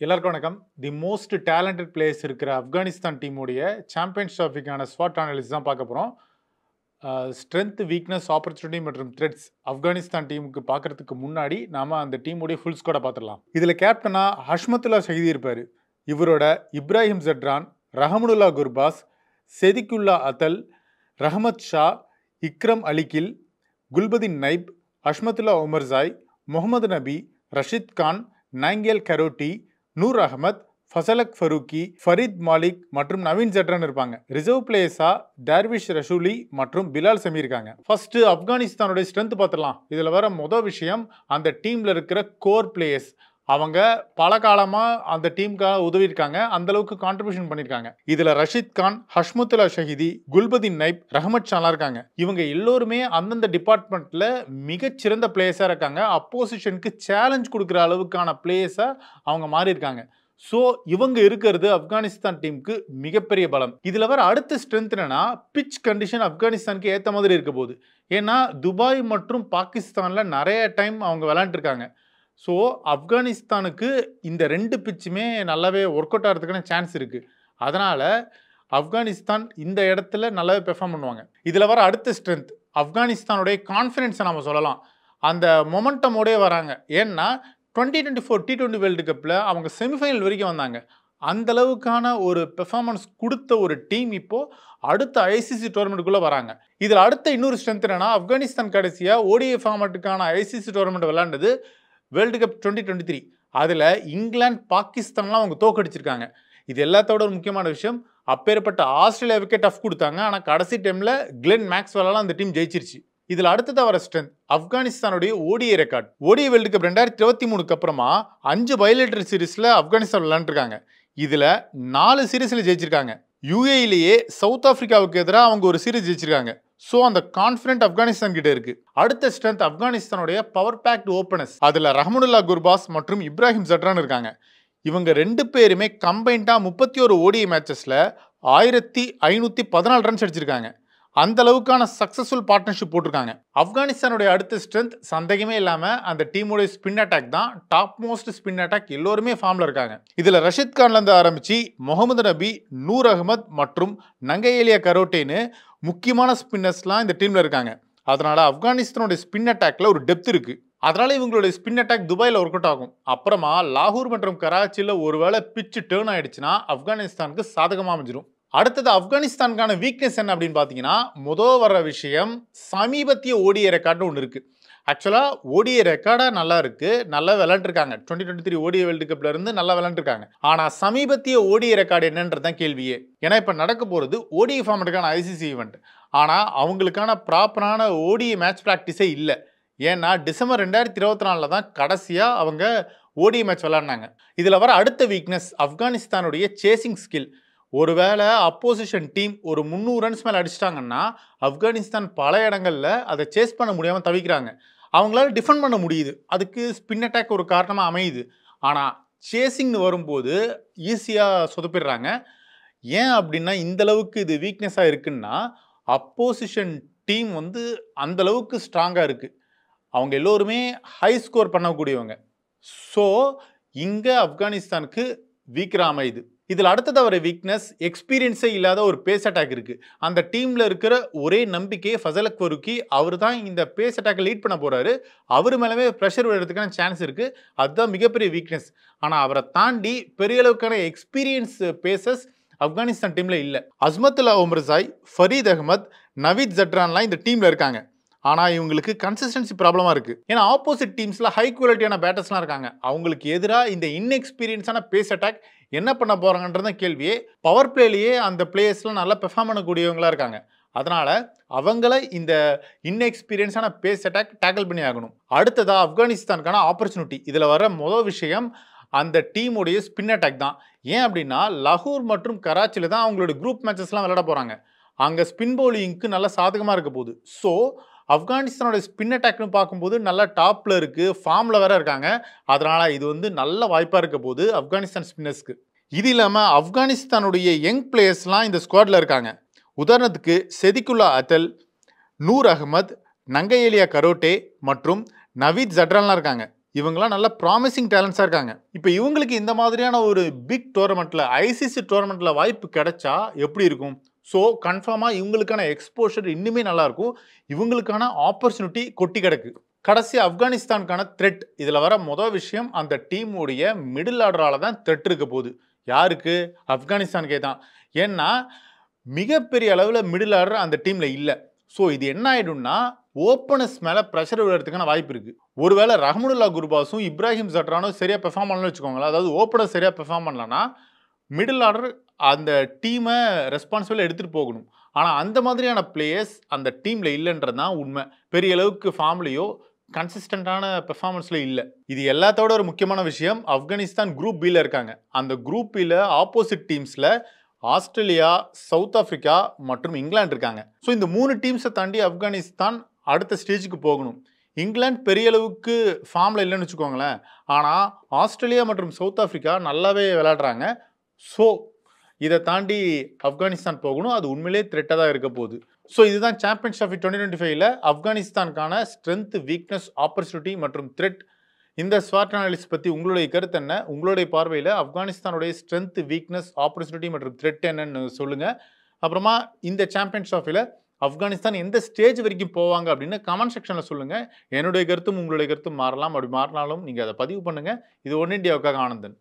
எல்லாருக்கும் வணக்கம். The most talented players இருக்கிற ஆப்கானிஸ்தான் டீமுடைய சாம்பியன்ஸ் ட்ராஃபிக்கான ஸ்வாட் அனாலிசிஸ் தான் பார்க்க போகிறோம். ஸ்ட்ரென்த், வீக்னஸ், ஆப்பர்ச்சுனிட்டி மற்றும் த்ரெட்ஸ் ஆப்கானிஸ்தான் டீமுக்கு பார்க்கறதுக்கு முன்னாடி நாம் அந்த டீமுடைய ஃபுல் ஸ்குவாடை பார்த்துடலாம். இதில் கேப்டனாக ஹஷ்மத்துல்லா ஷஹீதி இருப்பார். இவரோட இப்ராஹிம் ஜட்ரான், ரஹமனுல்லா குர்பாஸ், செதிக்குல்லா அத்தல், ரஹமத் ஷா, இக்ரம் அலிகில், குல்பதின் நைப், ஹஷ்மத்துல்லா உமர்சாய், முகமது நபி, ரஷித் கான், நாங்கேல் கரோட்டி, நூர் அகமத், ஃபசலக் ஃபரூக்கி, ஃபரீத் மாலிக் மற்றும் நவீன் ஜட்ரான் இருப்பாங்க. ரிசர்வ் பிளேயர்ஸா டார்விஷ் ரஷூலி மற்றும் பிலால் சமி இருக்காங்க. ஃபர்ஸ்ட் ஆப்கானிஸ்தானுடைய ஸ்ட்ரென்த் பார்த்துடலாம். இதில் வர மொதல் விஷயம் அந்த டீமில் இருக்கிற கோர் பிளேயர்ஸ். அவங்க பல காலமாக அந்த டீமுக்காக உதவி இருக்காங்க, அந்த அளவுக்கு கான்ட்ரிபியூஷன் பண்ணியிருக்காங்க. இதில் ரஷித் கான், ஹஷ்மத்துல்லா ஷஹீதி, குல்பதின் நைப், ரஹமத் ஷாலாம் இருக்காங்க. இவங்க எல்லோருமே அந்தந்த டிபார்ட்மெண்ட்டில் மிகச்சிறந்த பிளேயர்ஸாக இருக்காங்க. அப்போசிஷனுக்கு சேலஞ்ச் கொடுக்குற அளவுக்கான பிளேயர்ஸாக அவங்க மாறி இருக்காங்க. ஸோ இவங்க இருக்கிறது ஆப்கானிஸ்தான் டீமுக்கு மிகப்பெரிய பலம். இதில் வர அடுத்த ஸ்ட்ரென்த் என்னன்னா, பிச் கண்டிஷன் ஆப்கானிஸ்தானுக்கு ஏற்ற மாதிரி இருக்க போகுது. ஏன்னா துபாய் மற்றும் பாகிஸ்தானில் நிறைய டைம் அவங்க விளையாண்டுருக்காங்க. ஸோ ஆப்கானிஸ்தானுக்கு இந்த ரெண்டு பிச்சுமே நல்லாவே ஒர்க் அவுட் ஆகிறதுக்கான சான்ஸ் இருக்குது. அதனால் ஆப்கானிஸ்தான் இந்த இடத்துல நல்லாவே பெர்ஃபார்ம் பண்ணுவாங்க. இதில் வர அடுத்த ஸ்ட்ரென்த் ஆப்கானிஸ்தானுடைய கான்ஃபிடென்ஸை நம்ம சொல்லலாம். அந்த மொமெண்டமோடே வராங்க. ஏன்னா 2024 T20 வேர்ல்டு கப்பில் அவங்க செமிஃபைனல் வரைக்கும் வந்தாங்க. அந்த அளவுக்கான ஒரு பெர்ஃபார்மன்ஸ் கொடுத்த ஒரு டீம் இப்போது அடுத்த ஐசிசி டோர்னமெண்ட்டுக்குள்ளே வராங்க. இதில் அடுத்த இன்னொரு ஸ்ட்ரென்த் என்னன்னா, ஆப்கானிஸ்தான் கடைசியாக ஓடிஐ ஃபார்மேட்டுக்கான ஐசிசி டோர்னமெண்ட் விளையாண்டது வேர்ல்டு கப் 2023. அதில் இங்கிலாந்து, பாகிஸ்தான்லாம் அவங்க தோக்கடிச்சிருக்காங்க. இது எல்லாத்தோட ஒரு முக்கியமான விஷயம், அப்பேற்பட்ட ஆஸ்திரேலியாவுக்கே டஃப் கொடுத்தாங்க. ஆனால் கடைசி டைமில் கிளென் மேக்ஸ்வெல்லாம் அந்த டீம் ஜெயிச்சிருச்சு. இதில் அடுத்ததாக வர ஸ்ட்ரென்த் ஆப்கானிஸ்தானுடைய ODI record. ODI world cup 2023க்கு அப்புறமா 5 பைலேட்டரல் சீரீஸில் ஆப்கானிஸ்தான் விளையாண்டுருக்காங்க. இதில் 4 சீரீஸில் ஜெயிச்சிருக்காங்க. யூஏஇலேயே சவுத் ஆஃப்ரிக்காவுக்கு எதிராக அவங்க ஒரு சீரீஸ் ஜெயிச்சிருக்காங்க. ஸோ அந்த கான்ஃபிடென்ட் ஆப்கானிஸ்தான் கிட்ட இருக்கு. அடுத்த ஸ்ட்ரென்த் ஆப்கானிஸ்தானுடைய பவர் பேக்டு ஓப்பனர்ஸ். அதில் ரஹமனுல்லா குர்பாஸ் மற்றும் இப்ராஹிம் ஜட்ரான் இருக்காங்க. இவங்க 2 பேருமே கம்பைண்டாக 31 ஓடிஐ மேட்சஸில் 1514 ரன்ஸ் அடிச்சிருக்காங்க. அந்த அளவுக்கான சக்ஸஸ்ஃபுல் பார்ட்னர்ஷிப் போட்டிருக்காங்க. ஆப்கானிஸ்தானுடைய அடுத்த ஸ்ட்ரென்த் சந்தேகமே இல்லாமல் அந்த டீமுடைய ஸ்பின் அட்டாக் தான். டாப் மோஸ்ட் ஸ்பின் அட்டாக் எல்லோருமே ஃபார்மில் இருக்காங்க. இதில் ரஷித் கான்லேருந்து ஆரம்பித்து முகமது நபி, நூர் அகமத் மற்றும் நங்கையேலியா கரோட்டேன்னு முக்கியமான ஸ்பின்னர்ஸ்லாம் இந்த டீமில் இருக்காங்க. அதனால் ஆப்கானிஸ்தானுடைய ஸ்பின் அட்டாக்ல ஒரு டெப்த் இருக்குது. அதனால் இவங்களுடைய ஸ்பின் அட்டாக் துபாயில் ஒர்க் அவுட் ஆகும். அப்புறமா லாகூர் மற்றும் கராச்சியில் ஒருவேளை பிச்சு டேர்ன் ஆயிடுச்சுன்னா ஆப்கானிஸ்தானுக்கு சாதகமாக அமைஞ்சிடும். அடுத்தது ஆப்கானிஸ்தானுக்கான வீக்னஸ் என்ன அப்படின்னு பார்த்தீங்கன்னா, முதல் வர விஷயம் சமீபத்திய ஓடிஐ ரெக்கார்டு ஒன்று இருக்குது. ஆக்சுவலாக ஓடிஐ ரெக்கார்டாக நல்லா இருக்குது, நல்லா விளையாண்டுருக்காங்க. 2023 ஓடிஐ வேர்ல்டு கப்ல இருந்து நல்லா விளையாண்டுருக்காங்க. ஆனால் சமீபத்திய ஓடிஐ ரெக்கார்டு என்னன்றதான் கேள்வியே. ஏன்னா இப்போ நடக்க போகிறது ஓடிஐ ஃபார்மேட்டுக்கான ஐசிசி ஈவெண்ட். ஆனால் அவங்களுக்கான ப்ராப்பரான ஓடிஐ மேட்ச் ப்ராக்டிஸே இல்லை. ஏன்னா டிசம்பர் 2024 தான் கடைசியாக அவங்க ஓடிஐ மேட்ச் விளையாடினாங்க. இதில் வர அடுத்த வீக்னஸ் ஆப்கானிஸ்தானுடைய சேசிங் ஸ்கில். ஒருவேளை அப்போசிஷன் டீம் ஒரு 300 ரன்ஸ் மேலே அடிச்சிட்டாங்கன்னா ஆப்கானிஸ்தான் பல இடங்களில் அதை சேஸ் பண்ண முடியாமல் தவிக்கிறாங்க. அவங்களால டிஃபெண்ட் பண்ண முடியுது, அதுக்கு ஸ்பின் அட்டாக் ஒரு காரணமாக அமையுது. ஆனால் சேசிங்னு வரும்போது ஈஸியாக சொதப்பிடுறாங்க. ஏன் அப்படின்னா இந்தளவுக்கு இது வீக்னஸாக இருக்குன்னா, அப்போசிஷன் டீம் அந்தளவுக்கு ஸ்ட்ராங்காக இருக்குது. அவங்க எல்லோருமே ஹை ஸ்கோர் பண்ணக்கூடியவங்க. ஸோ இங்கே ஆப்கானிஸ்தானுக்கு வீக்கராக அமையுது. இதில் அடுத்ததாக வர வீக்னஸ் எக்ஸ்பீரியன்ஸே இல்லாத ஒரு பேஸ் அட்டாக் இருக்குது. அந்த டீமில் இருக்கிற ஒரே நம்பிக்கையை ஃபசலக் ஃபரூக்கி. அவர் தான் இந்த பேஸ் அட்டாக்கை லீட் பண்ண போகிறாரு. அவர் மேலே ப்ரெஷர் விடுறதுக்கான சான்ஸ் இருக்குது. அதுதான் மிகப்பெரிய வீக்னஸ். ஆனால் அவரை தாண்டி பெரிய அளவுக்கான எக்ஸ்பீரியன்ஸ் பேசஸ் ஆப்கானிஸ்தான் டீமில் இல்லை. அஸ்மத்துல்லா உமர்சாய், ஃபரீத் அகமத், நவீத் ஜட்ரான்லாம் இந்த டீமில் இருக்காங்க. ஆனால் இவங்களுக்கு கன்சிஸ்டன்சி ப்ராப்ளமாக இருக்குது. ஏன்னா ஆப்போசிட் டீம்ஸில் ஹை குவாலிட்டியான பேட்டர்ஸ்லாம் இருக்காங்க. அவங்களுக்கு எதிராக இந்த இன்எக்ஸ்பீரியன்ஸான பேஸ் அட்டாக் என்ன பண்ண போகிறாங்கன்றத கேள்வியே. பவர் பிளேலேயே அந்த பிளேயர்ஸ்லாம் நல்லா பெர்ஃபார்ம் பண்ணக்கூடியவங்களாக இருக்காங்க. அதனால் அவங்கள இந்த இன்எக்ஸ்பீரியன்ஸான பேஸ் அட்டாக் டேக்கிள் பண்ணி ஆகணும். அடுத்ததாக ஆப்கானிஸ்தானுக்கான ஆப்பர்ச்சுனிட்டி. இதில் வர முதல் விஷயம் அந்த டீமுடைய ஸ்பின் அட்டாக் தான். ஏன் அப்படின்னா லாகூர் மற்றும் கராச்சியில் தான் அவங்களோட குரூப் மேட்சஸ்லாம் விளையாட போகிறாங்க. அங்கே ஸ்பின் பவுலிங்க்கு நல்லா சாதகமாக இருக்க போகுது. ஸோ ஆப்கானிஸ்தானோட ஸ்பின் அட்டாக்னு பார்க்கும்போது நல்லா டாப்பில் இருக்குது, ஃபார்மில் வேறு இருக்காங்க. அதனால் இது நல்ல வாய்ப்பாக இருக்க போகுது ஆப்கானிஸ்தான் ஸ்பின்னர்ஸ்க்கு. இது இல்லாமல் ஆப்கானிஸ்தானுடைய யங் பிளேயர்ஸ்லாம் இந்த ஸ்குவாடில் இருக்காங்க. உதாரணத்துக்கு செதிக்குல்லா அத்தல், நூர் அகமத், நங்கையேலியா கரோட்டே மற்றும் நவீத் ஜட்ரான்லாம் இருக்காங்க. இவங்கலாம் நல்ல ப்ராமிசிங் டேலண்ட்ஸா இருக்காங்க. இப்ப இவங்களுக்கு இந்த மாதிரியான ஒரு பிக் டோர்னமெண்ட்ல, ஐசிசி டோர்னமெண்ட்ல வாய்ப்பு கிடைச்சா எப்படி இருக்கும்? ஸோ கன்ஃபார்மா இவங்களுக்கான எக்ஸ்போஷர் இன்னுமே நல்லா இருக்கும். இவங்களுக்கான ஆப்பர்ச்சுனிட்டி கொட்டி கிடக்கு. கடைசி ஆப்கானிஸ்தானுக்கான த்ரெட். இதுல வர விஷயம் அந்த டீமுடைய மிடில் ஆர்டரால தான் த்ரெட் இருக்க போகுது. யாருக்கு? ஆப்கானிஸ்தானுக்கே தான். ஏன்னா, மிகப்பெரிய அளவுல மிடில் ஆர்டர் அந்த டீம்ல இல்ல. ஸோ இது என்ன ஆயிடும்னா, ஓப்பனர்ஸ் மேல பிரஷர் விழுறதுக்கான வாய்ப்பு இருக்கு. ஒருவேளை ரஹ்மனுல்லா குர்பாஸும், இப்ராஹிம் சட்ரானும் சரியா பெர்ஃபார்ம் பண்ணலன்னு வச்சுக்கோங்களேன். அதாவது ஓப்பனர் சரியா பெர்ஃபார்ம் பண்ணலன்னா, மிடில் ஆர்டர் அந்த டீம ரெஸ்பான்சிபிளா எடுத்துட்டு போகணும். ஆனா, அந்த மாதிரியான பிளேயர்ஸ் அந்த டீம்ல இல்லன்றது தான் உண்மை. பெரிய அளவுக்கு ஃபார்ம்லயோ, கன்சிஸ்டன்ட்டான பெர்ஃபார்மன்ஸ்ல இல்ல. இது எல்லாத்தோட ஒரு முக்கியமான விஷயம், ஆப்கானிஸ்தான் குரூப் பில இருக்காங்க. அந்த குரூப் பில ஆப்போசிட் டீம்ஸ்ல ஆஸ்திரேலியா, சவுத் ஆப்பிரிக்கா மற்றும் இங்கிலாந்து இருக்காங்க. ஸோ இந்த 3 டீம்ஸை தாண்டி ஆப்கானிஸ்தான் அடுத்த ஸ்டேஜுக்கு போகணும். இங்கிலாந்து பெரிய அளவுக்கு ஃபார்ம்ல இல்லைன்னு வச்சுக்கோங்களேன். ஆனால் ஆஸ்திரேலியா மற்றும் சவுத் ஆப்பிரிக்கா நல்லாவே விளையாடுறாங்க. ஸோ இதை தாண்டி ஆப்கானிஸ்தான் போகணும். அது உண்மையிலே த்ரெட்டாக தான் இருக்க போகுது. ஸோ இதுதான் சாம்பியன்ஸ் ட்ராஃபி 2025ல ஆப்கானிஸ்தானுக்கான ஸ்ட்ரென்த், வீக்னஸ், ஆப்பர்ச்சுனிட்டி மற்றும் த்ரெட். இந்த ஸ்வாட் அனாலிசிஸ் பத்தி உங்களுடைய கருத்து என்ன? உங்களுடைய பார்வையில ஆப்கானிஸ்தானுடைய ஸ்ட்ரென்த், வீக்னஸ், ஆப்பர்ச்சுனிட்டி மற்றும் த்ரெட் என்னன்னு சொல்லுங்க. அப்புறமா இந்த சாம்பியன்ஸ் ட்ராஃபில ஆப்கானிஸ்தான் எந்த ஸ்டேஜ் வரைக்கும் போவாங்க அப்படின்னு கமெண்ட் செக்ஷன்ல சொல்லுங்க. என்னுடைய கருத்தும் உங்களுடைய கருத்தும் மாறலாம். அப்படி மாறினாலும் நீங்க அதை பதிவு பண்ணுங்க. இது ஒன் இண்டியாவுக்காக ஆனந்தன்.